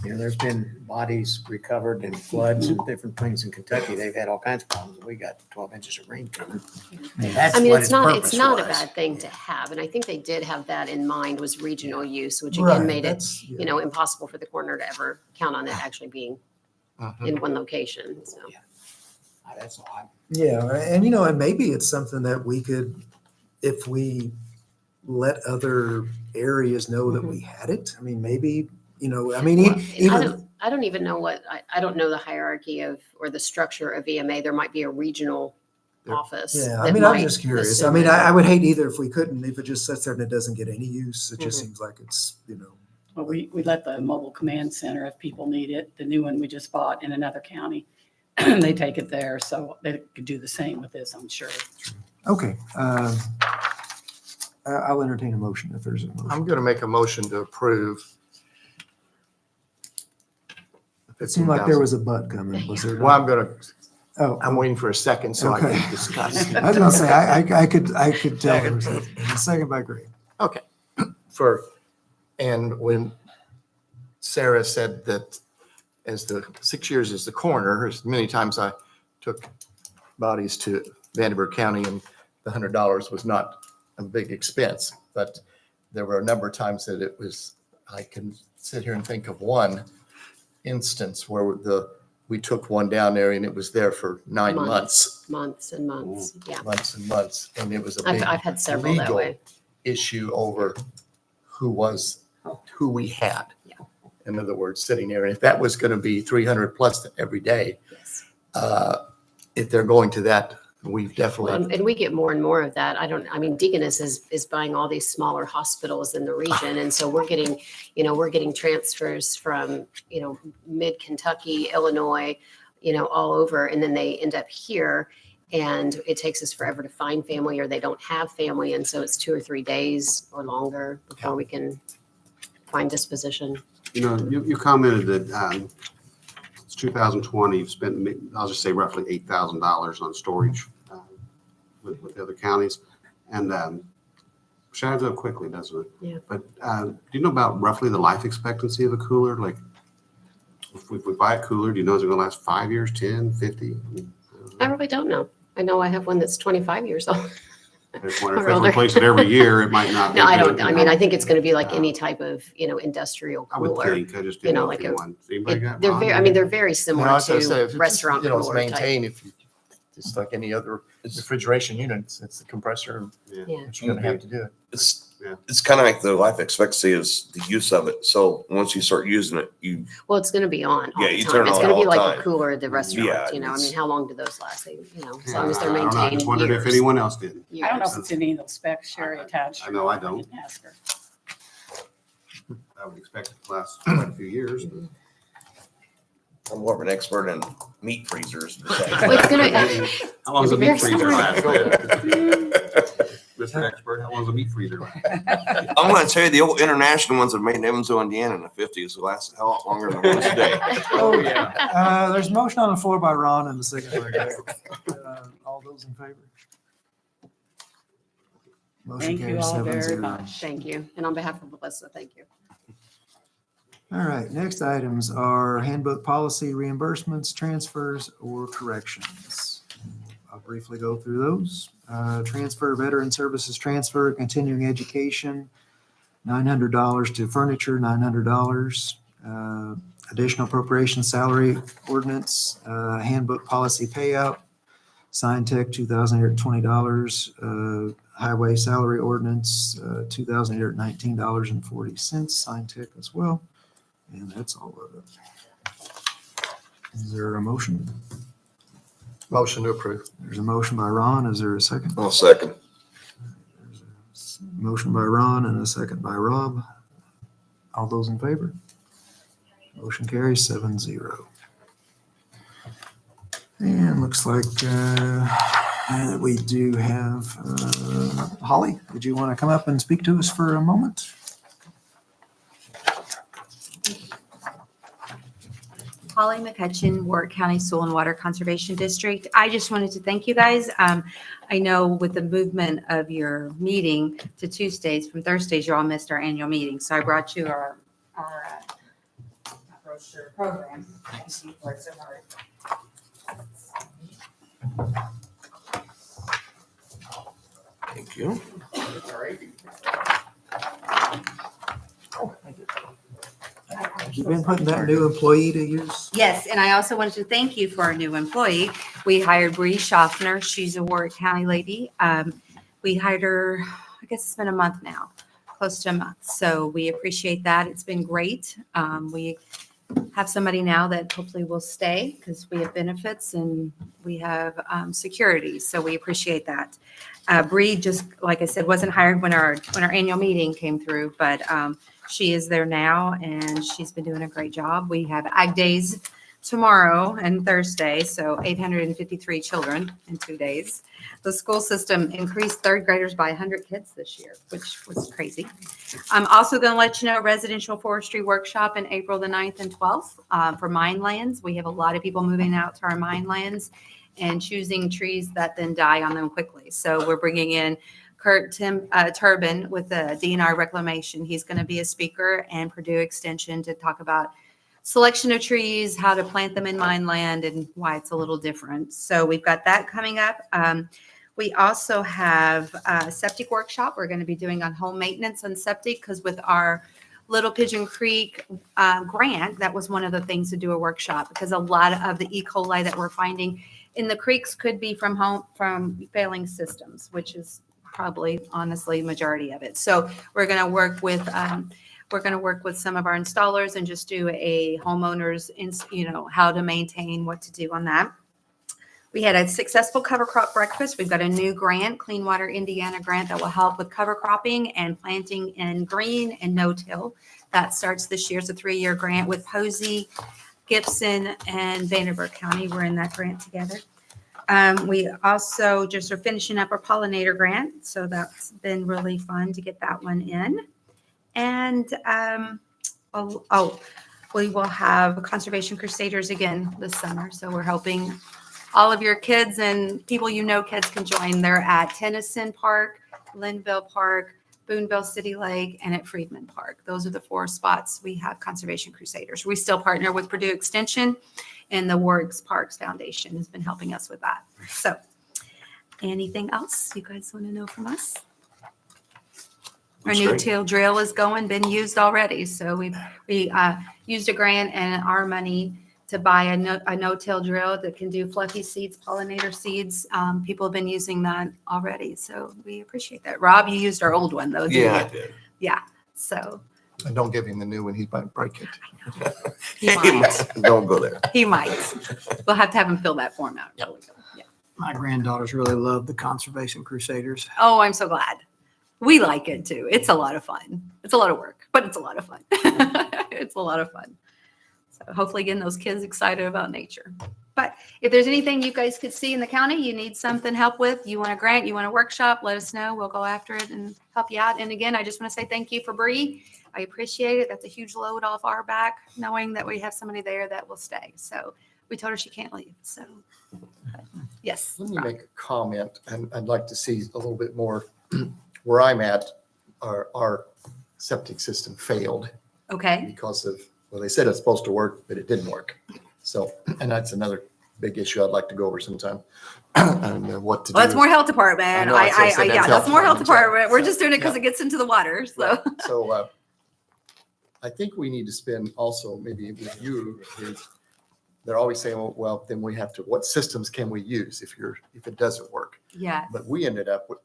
There's been bodies recovered in floods and different things in Kentucky. They've had all kinds of problems. We got 12 inches of rain coming. That's I mean, what it's its not, purpose it's not a was. bad thing to have. And I think they did have that in mind, was regional use, which Right, again made it, that's- yeah. impossible for the coroner to ever count on it actually being in one location, so. That's all I. Yeah, and and maybe it's something that we could, if we let other areas know that we had it. I mean, maybe, I mean, Well, even, I don't even know I don't know the hierarchy or the structure of EMA. There might be a regional office. yeah, I that mean, I'm might just curious. I assume mean, it. I would hate either if we couldn't, if it just sits there and it doesn't get any use. It just Mhm. seems like it's, Well, we let the mobile command center, if people need it, the new one we just bought in another county, they take it there. So they could do the same with this, I'm sure. okay. I'll entertain a motion if there's a motion. I'm going to make a motion to approve. It seemed like there was a butt coming. Was there? Well, I'm going to, Oh, I'm waiting for a second so I Okay. can discuss. I was gonna say, I could tell. there was a second by Greg. Okay. And when Sarah said that as the 6 years as the coroner, as many times I took bodies to Vanderbilt County and the $100 was not a big expense, but there were a number of times that it was, I can sit here and think of one instance where we took one down there and it was there for 9 months. Months and months, yeah. Months and months. And it was a big I've had several that legal way. issue over who we had. Yeah. In other words, sitting there. And if that was going to be 300 plus every day, Yes. if they're going to that, we've Well, definitely, and we get more and more of that. I mean, Deaconess is buying all these smaller hospitals in the region. And so we're getting transfers from, mid Kentucky, Illinois, all over. And then they end up here and it takes us forever to find family or they don't have family. And so it's 2 or 3 days or longer before we can find disposition. You commented that it's 2020, you've spent, I'll just say roughly $8,000 on storage with the other counties. And which adds up quickly, doesn't it? Yeah. But do you know about roughly the life expectancy of a cooler? Like if we buy a cooler, do you know it's going to last 5 years, 10, 50? I really don't know. I know I have one that's 25 years old. If we replace it every year, it might not. No, I good, don't. I mean, I think it's going to be like any type of, industrial I would cooler. think. I just didn't know like if you want. Anybody got They're Ron? very, I mean, they're very similar I was gonna say, if to it's, restaurant it's cooler type. maintained, if you, just like any other refrigeration unit, it's the compressor Yeah. Yeah. that you're going to have to do it. It's kind of like the life expectancy is the use of it. So once you start using it, Well, it's going to be on all Yeah, the you time. turn it It's on going to be all the like a time. cooler at the restaurant, Yeah, I it's- mean, how long do those last? They, as long as I they're don't know. I maintained just wondered if years. anyone else did. I don't know if Years. it's in any of those specs Sherry attached. I know I don't. can ask her. I would expect it to last quite a few years. But I'm more of an expert in meat freezers. Well, it's gonna- how long is a Very meat freezer similar. last? Mr. Expert, how long is a meat freezer last? I'm going to tell you, the old international ones that made in Evansville, Indiana in the 50s lasted a lot longer than the ones today. Oh, yeah. There's a motion on the floor by Ron and a second by Greg. All those in favor? Motion Thank you carries all very 7-0. much. Thank you. And on behalf of Melissa, thank you. All right, next items are handbook policy reimbursements, transfers, or corrections. I'll briefly go through those. Transfer veteran services transfer, continuing education, $900 to furniture, $900. Additional appropriation salary ordinance, handbook policy payout, sign tech, $2,820. Highway salary ordinance, $2,819.40, sign tech as well. And that's all of it. Is there a motion? Motion to approve. There's a motion by Ron. Is there a second? I'll second. Motion by Ron and a second by Rob. All those in favor? Motion carries 7-0. And looks like we do have Holly. Did you want to come up and speak to us for a moment? Holly McCutcheon, Warrick County Soil and Water Conservation District. I just wanted to thank you guys. I know with the movement of your meeting to Tuesdays from Thursdays, you all missed our annual meeting. So I brought you our brochure program. Thank you for it so hard. Thank you. You've been putting that new employee to use? Yes, and I also wanted to thank you for our new employee. We hired Bree Schaffner. She's a Warrick County lady. We hired her, I guess it's been a month now, close to a month. So we appreciate that. It's been great. We have somebody now that hopefully will stay because we have benefits and we have security. So we appreciate that. Bree, just like I said, wasn't hired when our annual meeting came through, but she is there now and she's been doing a great job. We have Ag Days tomorrow and Thursday, so 853 children in 2 days. The school system increased third graders by 100 kids this year, which was crazy. I'm also going to let you know residential forestry workshop in April the 9th and 12th for mine lands. We have a lot of people moving out to our mine lands and choosing trees that then die on them quickly. So we're bringing in Kurt Turbin with the DNR Reclamation. He's going to be a speaker, and Purdue Extension to talk about selection of trees, how to plant them in mine land, and why it's a little different. So we've got that coming up. We also have a septic workshop we're going to be doing on home maintenance on septic, because with our Little Pigeon Creek grant, that was one of the things to do a workshop, because a lot of the E. coli that we're finding in the creeks could be from failing systems, which is probably honestly majority of it. So we're going to work with some of our installers and just do a homeowners, how to maintain, what to do on that. We had a successful cover crop breakfast. We've got a new grant, Clean Water Indiana grant, that will help with cover cropping and planting in green and no-till. That starts this year. It's a 3-year grant with Posey, Gibson, and Vanderburgh County. We're in that grant together. We also just are finishing up our pollinator grant, so that's been really fun to get that one in. And we will have Conservation Crusaders again this summer, so we're hoping all of your kids and people kids can join. They're at Tennyson Park, Linville Park, Boonville City Lake, and at Friedman Park. Those are the 4 spots we have Conservation Crusaders. We still partner with Purdue Extension, and the Warrick Parks Foundation has been helping us with that. So anything else you guys want to know from us? Our new till drill is been used already. So we used a grant and our money to buy a no-till drill that can do fluffy seeds, pollinator seeds. People have been using that already, so we appreciate that. Rob, you used our old one though, didn't you? Yeah, I did. Yeah, so. And don't give him the new one, he might break it. He might. Don't go there. He might. We'll have to have him fill that form out. Yep. Yeah. My granddaughters really love the Conservation Crusaders. Oh, I'm so glad. We like it too. It's a lot of fun. It's a lot of work, but it's a lot of fun. It's a lot of fun. So hopefully getting those kids excited about nature. But if there's anything you guys could see in the county, you need something help with, you want a grant, you want a workshop, let us know. We'll go after it and help you out. And again, I just want to say thank you for Bree. I appreciate it. That's a huge load off our back, knowing that we have somebody there that will stay. So we told her she can't leave. So yes. Let me make a comment, and I'd like to see a little bit more where I'm at. Our septic system failed Okay. because of, well, they said it's supposed to work, but it didn't work. So, and that's another big issue I'd like to go over sometime. And what to do. Well, that's more health department. I know, that's what I said, Yeah, that's that's more health health department. We're So, just doing it because yeah. it gets into the water. So So I think we need to spend also maybe with you. They're always saying, well, then we have to, what systems can we use if it doesn't work? yeah. But we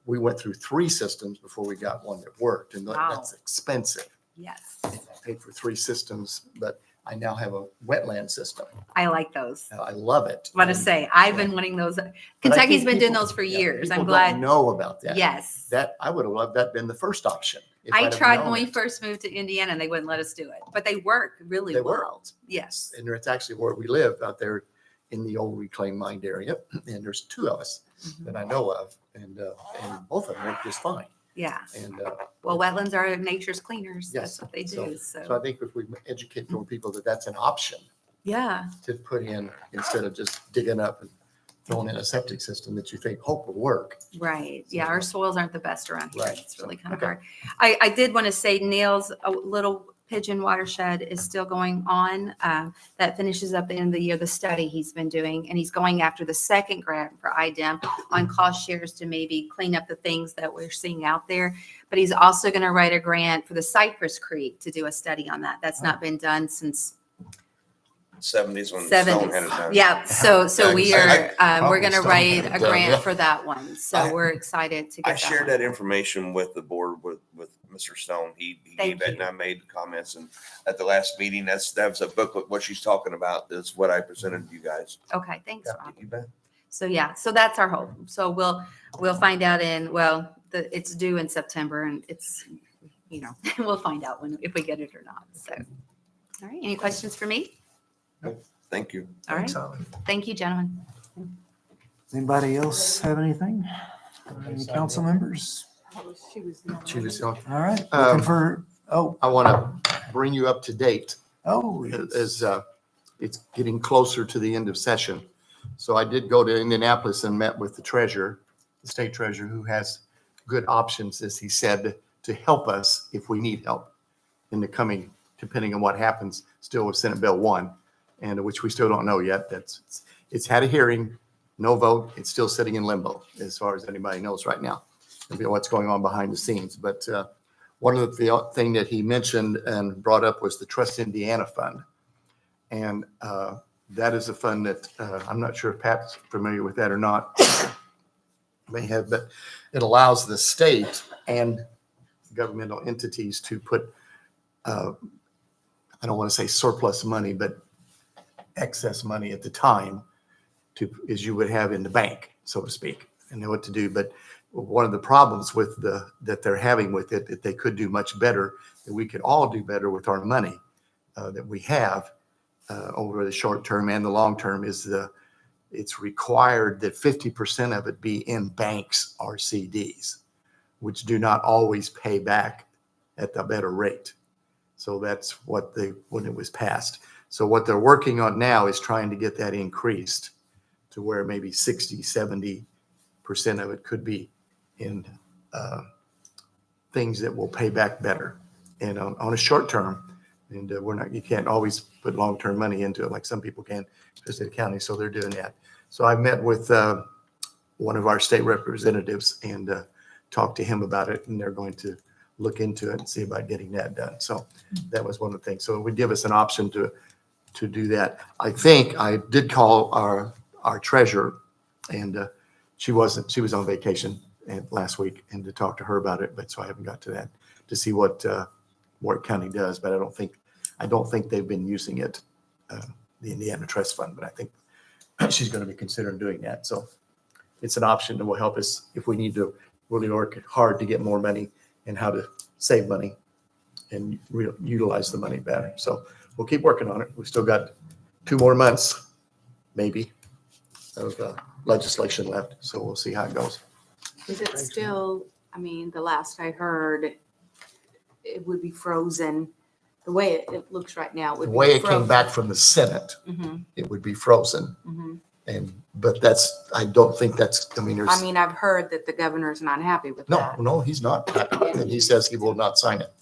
we went through 3 systems before we got one that worked, and Wow. that's expensive. Yes. I paid for 3 systems, but I now have a wetland system. I like those. I love it. I want to say, I've been wanting those. Kentucky's been doing those for years. I'm People glad. don't know about that. Yes. That I would have loved that been the first option. if I'd I have tried known when we it. first moved to Indiana and they wouldn't let us do it, but they work really They well. worked. Yes. And it's actually where we live out there in the old reclaimed mined area. And there's 2 of us that I know of, and both of them work just fine. Yeah. And Well, wetlands are nature's cleaners. Yes. That's what they do. so So I think if we educate more people that that's an option yeah. to put in instead of just digging up and throwing in a septic system that you think hope will work. Right. Yeah. Our soils aren't the best around here. Right. It's really kind of Okay. hard. I did want to say Neil's a little Pigeon Watershed is still going on. That finishes up the end of the year, the study he's been doing, and he's going after the second grant for IDEM on cost shares to maybe clean up the things that we're seeing out there. But he's also going to write a grant for the Cypress Creek to do a study on that. That's not been done since 70s when Stone had it done. Yeah, so we are, we're gonna Stone write had it a done, grant yeah. for that one, so we're excited to I get shared that that one. information with the board with Mr. Stone. He Thank gave it and I made comments, and at the last meeting, that was a booklet. What she's talking about is what I presented to you guys. Okay, thanks, Rob. You bet. So yeah, so that's our hope. So we'll find out it's due in September and it's, we'll find out if we get it or not, so. All right, any questions for me? Thank you. All right, Thanks, Holly. thank you, gentlemen. Anybody else have anything? Any council members? She was on. All right, Um, looking for, I want to bring you up to date yes. as it's getting closer to the end of session. So I did go to Indianapolis and met with the treasurer, the state treasurer, who has good options, as he said, to help us if we need help in the coming, depending on what happens still with Senate Bill 1, and which we still don't know yet. It's had a hearing, no vote. It's still sitting in limbo as far as anybody knows right now, what's going on behind the scenes. But one of the thing that he mentioned and brought up was the Trust Indiana Fund. And that is a fund that I'm not sure if Pat's familiar with that or not. May have, but it allows the state and governmental entities to put, I don't want to say surplus money, but excess money at the time as you would have in the bank, so to speak, and know what to do. But one of the problems with that they're having with it, that they could do much better, that we could all do better with our money that we have over the short term and the long term, is it's required that 50% of it be in banks or CDs, which do not always pay back at the better rate. So that's when it was passed. So what they're working on now is trying to get that increased to where maybe 60-70% of it could be in things that will pay back better and on a short term. And you can't always put long-term money into it like some people can, especially the county. So they're doing that. So I met with one of our state representatives and talked to him about it, and they're going to look into it and see about getting that done. So that was one of the things. So it would give us an option to do that. I think I did call our treasurer, and she was on vacation last week, and to talk to her about it, but so I haven't got to that to see what Warrick County does. But I don't think they've been using it, the Indiana Trust Fund, but I think she's going to be considering doing that. So it's an option that will help us if we need to really work hard to get more money and how to save money and utilize the money better. So we'll keep working on it. We've still got 2 more months, maybe, of legislation left. So we'll see how it goes. Is it still, the last I heard, it would be frozen, the way it looks right now. The way it came back from the Senate, it would be frozen. But I don't think that's, there's. I've heard that the governor's not happy with that. No, he's not happy with it. He says he will not sign it.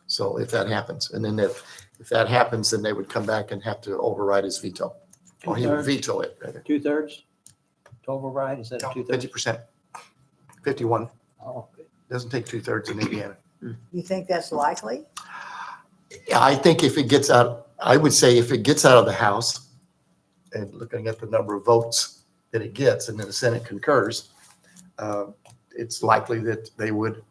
So if that happens, and then if that happens, then they would come back and have to override his veto. Or he would veto it, rather. 2/3 to override, instead of 2/3? 50%, 51. Oh, Doesn't take 2/3 in Indiana. You think that's likely? Yeah, I think if it gets out, I would say if it gets out of the House, and looking at the number of votes that it gets, and then the Senate concurs, it's likely that they would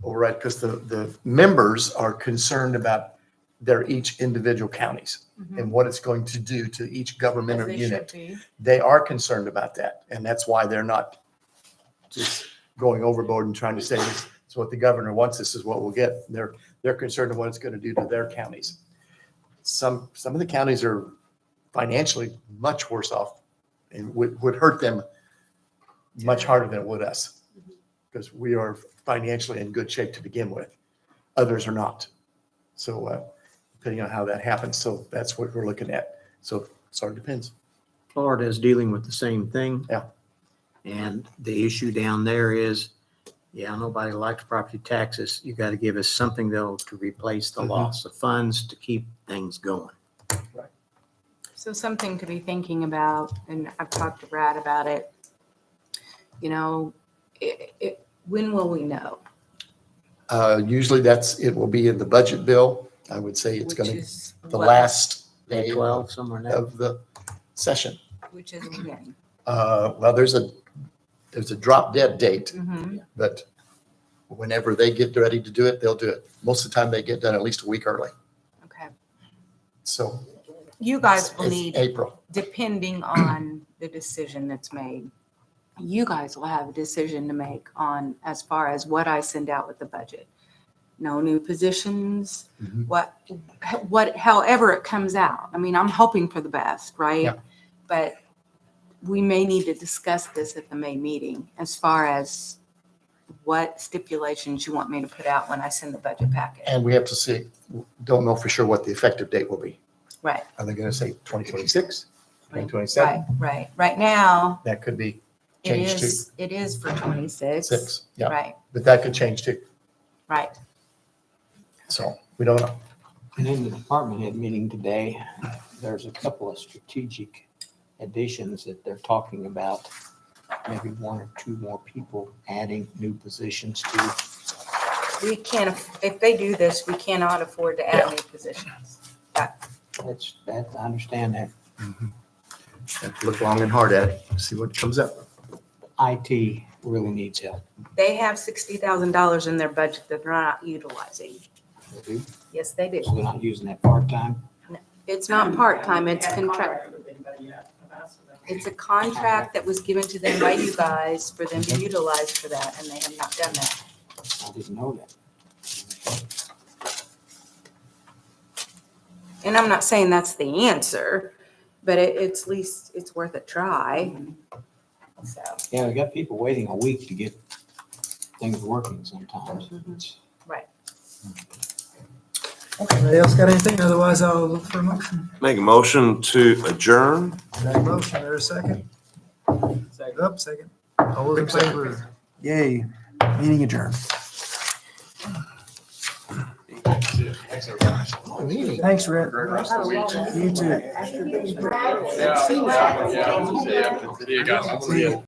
override, because the members are concerned about their each individual counties and what it's going to do to each governmental unit. They are concerned about that, and that's why they're not just going overboard and trying to say this is what the governor wants, this is what we'll get. They're concerned with what it's going to do to their counties. Some of the counties are financially much worse off and would hurt them much harder than it would us, because we are financially in good shape to begin with. Others are not. So depending on how that happens. So that's what we're looking at. So it sort of depends. Florida is dealing with the same thing. Yeah. And the issue down there is Yeah, nobody likes property taxes. You got to give us something though to replace the Mhm. loss of funds to keep things going. So something to be thinking about, and I've talked to Brad about it. You know, when will we know? Usually it will be in the budget bill. I would say it's Which going to, is the what- last Day day 12, somewhere in there. of the session. Which is when? Well, there's a drop dead date, Mhm. but whenever they get ready to do it, they'll do it. Most of the time they get done at least a week early. Okay. So You guys will it's need, April. depending on the decision that's made, you guys will have a decision to make on as far as what I send out with the budget. No new positions, Mhm. however it comes out. I mean, I'm hoping for the best, right? Yeah. But we may need to discuss this at the May meeting as far as what stipulations you want me to put out when I send the budget packet. And we have to see, don't know for sure what the effective date will be. Right, Are they going to say 2026, 2027? right. Now, That could be it changed to is for 26. 6. Yeah, Right, but that could change too. right. So we don't know. And in the department head meeting today, there's a couple of strategic additions that they're talking about. Maybe one or two more people adding new positions to. We can't, if they do this, we cannot afford to add new positions. I understand that. Have to look long and hard at it, see what comes up. IT really needs help. They have $60,000 in their budget that they're not utilizing. They do. Yes, they do. So they're not using that part-time. It's not part-time, it's contract. It's a contract that was given to them by you guys for them to utilize for that, and they have not done that. I didn't know that. And I'm not saying that's the answer, but it's at least, it's worth a try. So, Yeah, we got people waiting a week to get things working sometimes. It's- right. Anybody else got anything? Otherwise, I'll look for a motion. Make a motion to adjourn. Got a motion, or a second? Second. All those in favor? Yay. Meeting adjourned. Thanks, Rick. You too. See you guys.